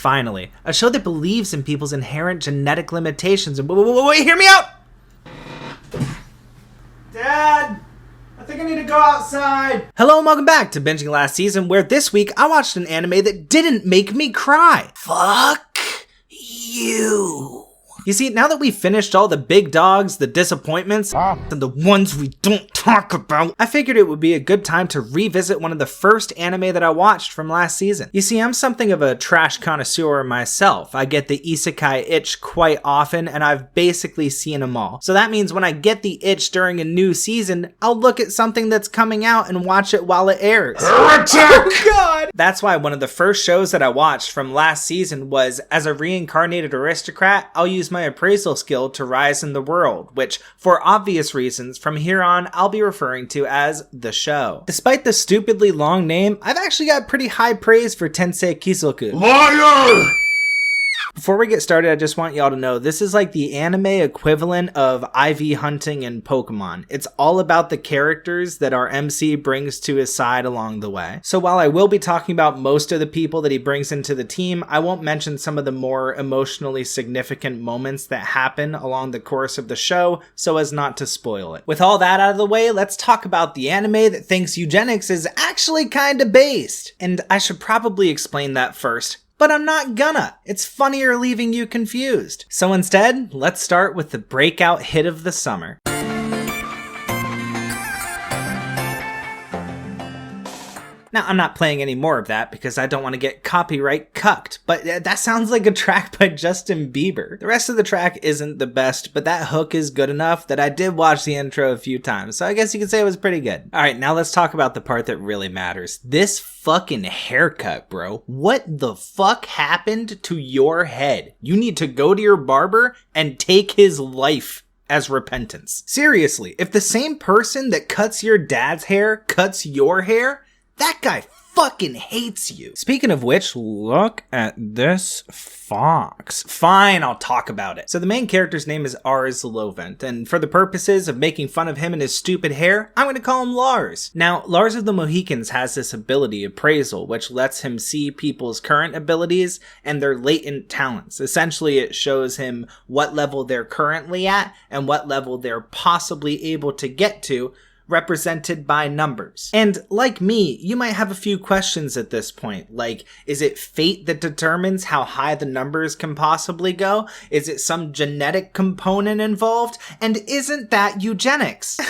Finally, a show that believes in people's inherent genetic limitations and wait, hear me out! Dad! I think I need to go outside. Hello and welcome back to Binging Last Season, where this week I watched an anime that didn't make me cry. Fuck you. You see, now that we've finished all the big dogs, the disappointments, and the ones we don't talk about, I figured it would be a good time to revisit one of the first anime that I watched from last season. You see, I'm something of a trash connoisseur myself. I get the isekai itch quite often, and I've basically seen them all. So that means when I get the itch during a new season, I'll look at something that's coming out and watch it while it airs. Oh God! That's why one of the first shows that I watched from last season was, as a reincarnated aristocrat, I'll use my appraisal skill to rise in the world, which, for obvious reasons, from here on, I'll be referring to as The Show. Despite the stupidly long name, I've actually got pretty high praise for Tensei Kisoku. Liar! Before we get started, I just want y'all to know this is like the anime equivalent of IV hunting in Pokemon. It's all about the characters that our MC brings to his side along the way. So while I will be talking about most of the people that he brings into the team, I won't mention some of the more emotionally significant moments that happen along the course of the show so as not to spoil it. With all that out of the way, let's talk about the anime that thinks eugenics is actually kinda based. And I should probably explain that first. But I'm not gonna. It's funnier leaving you confused. So instead, let's start with the breakout hit of the summer. Now, I'm not playing any more of that because I don't want to get copyright cucked, but that sounds like a track by Justin Bieber. The rest of the track isn't the best, but that hook is good enough that I did watch the intro a few times, so I guess you could say it was pretty good. Alright, now let's talk about the part that really matters. This fucking haircut, bro. What the fuck happened to your head? You need to go to your barber and take his life as repentance. Seriously, if the same person that cuts your dad's hair cuts your hair, that guy fucking hates you. Speaking of which, look at this fox. Fine, I'll talk about it. So the main character's name is Ars Lovent, and for the purposes of making fun of him and his stupid hair, I'm gonna call him Lars. Now, Lars of the Mohicans has this ability, Appraisal, which lets him see people's current abilities and their latent talents. Essentially, it shows him what level they're currently at and what level they're possibly able to get to, represented by numbers. And like me, you might have a few questions at this point, like, is it fate that determines how high the numbers can possibly go? Is it some genetic component involved? And isn't that eugenics?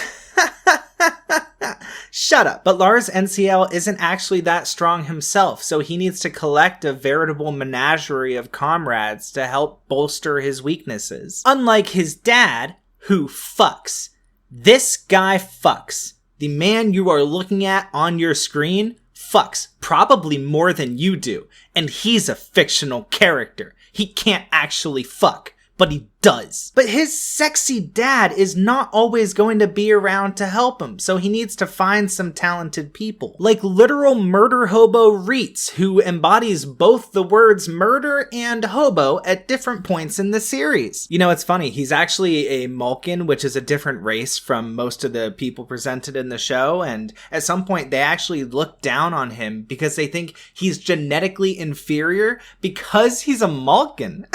Shut up. But Lars NCL isn't actually that strong himself, so he needs to collect a veritable menagerie of comrades to help bolster his weaknesses. Unlike his dad, who fucks. This guy fucks. The man you are looking at on your screen fucks probably more than you do. And he's a fictional character. He can't actually fuck, but he does. But his sexy dad is not always going to be around to help him, so he needs to find some talented people. Like literal murder hobo Reitz, who embodies both the words murder and hobo at different points in the series. You know, it's funny, he's actually a Malkin, which is a different race from most of the people presented in the show, and at some point they actually look down on him because they think he's genetically inferior because he's a Malkin.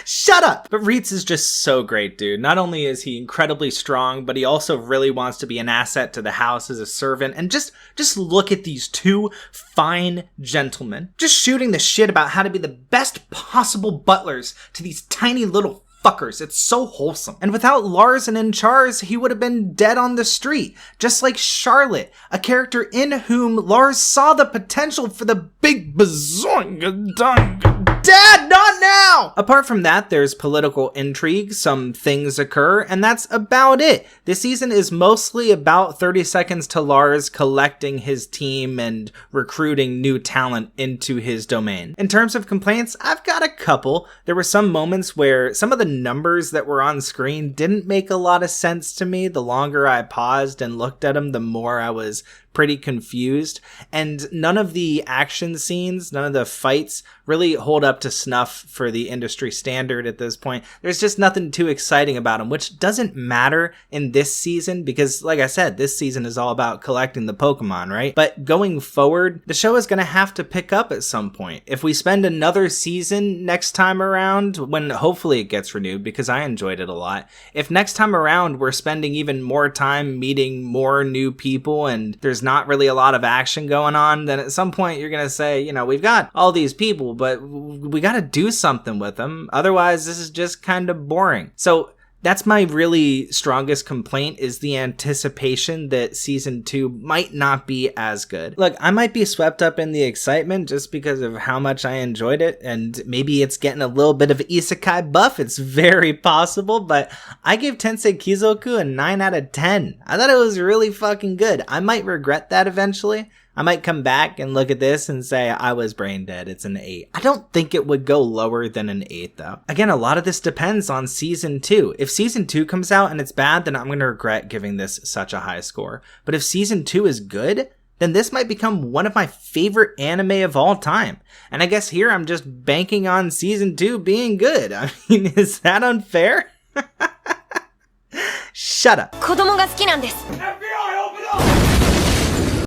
Shut up! But Reitz is just so great, dude. Not only is he incredibly strong, but he also really wants to be an asset to the house as a servant. And just look at these two fine gentlemen. Just shooting the shit about how to be the best possible butlers to these tiny little fuckers. It's so wholesome. And without Lars and Inchars, he would have been dead on the street. Just like Charlotte, a character in whom Lars saw the potential for the big bazoinga-dunga. Dad, not now! Apart from that, there's political intrigue, some things occur, and that's about it. This season is mostly about 30 seconds to Lars collecting his team and recruiting new talent into his domain. In terms of complaints, I've got a couple. There were some moments where some of the numbers that were on screen didn't make a lot of sense to me. The longer I paused and looked at them, the more I was pretty confused, and none of the action scenes, none of the fights really hold up to snuff for the industry standard at this point. There's just nothing too exciting about them, which doesn't matter in this season because, like I said, this season is all about collecting the Pokemon, right? But going forward, the show is going to have to pick up at some point. If we spend another season next time around, when hopefully it gets renewed because I enjoyed it a lot, if next time around we're spending even more time meeting more new people and there's not really a lot of action going on, then at some point you're going to say, you know, we've got all these people, but we got to do something with them. Otherwise, this is just kind of boring. So that's my really strongest complaint, is the anticipation that season 2 might not be as good. Look, I might be swept up in the excitement just because of how much I enjoyed it, and maybe it's getting a little bit of isekai buff. It's very possible, but I gave Tensei Kizoku a 9 out of 10. I thought it was really fucking good. I might regret that eventually. I might come back and look at this and say I was brain dead. It's an 8. I don't think it would go lower than an 8 though. Again, a lot of this depends on season 2. If season 2 comes out and it's bad, then I'm going to regret giving this such a high score. But if season 2 is good, then this might become one of my favorite anime of all time. And I guess here I'm just banking on season 2 being good. I mean, is that unfair? Shut up. FBI, open up!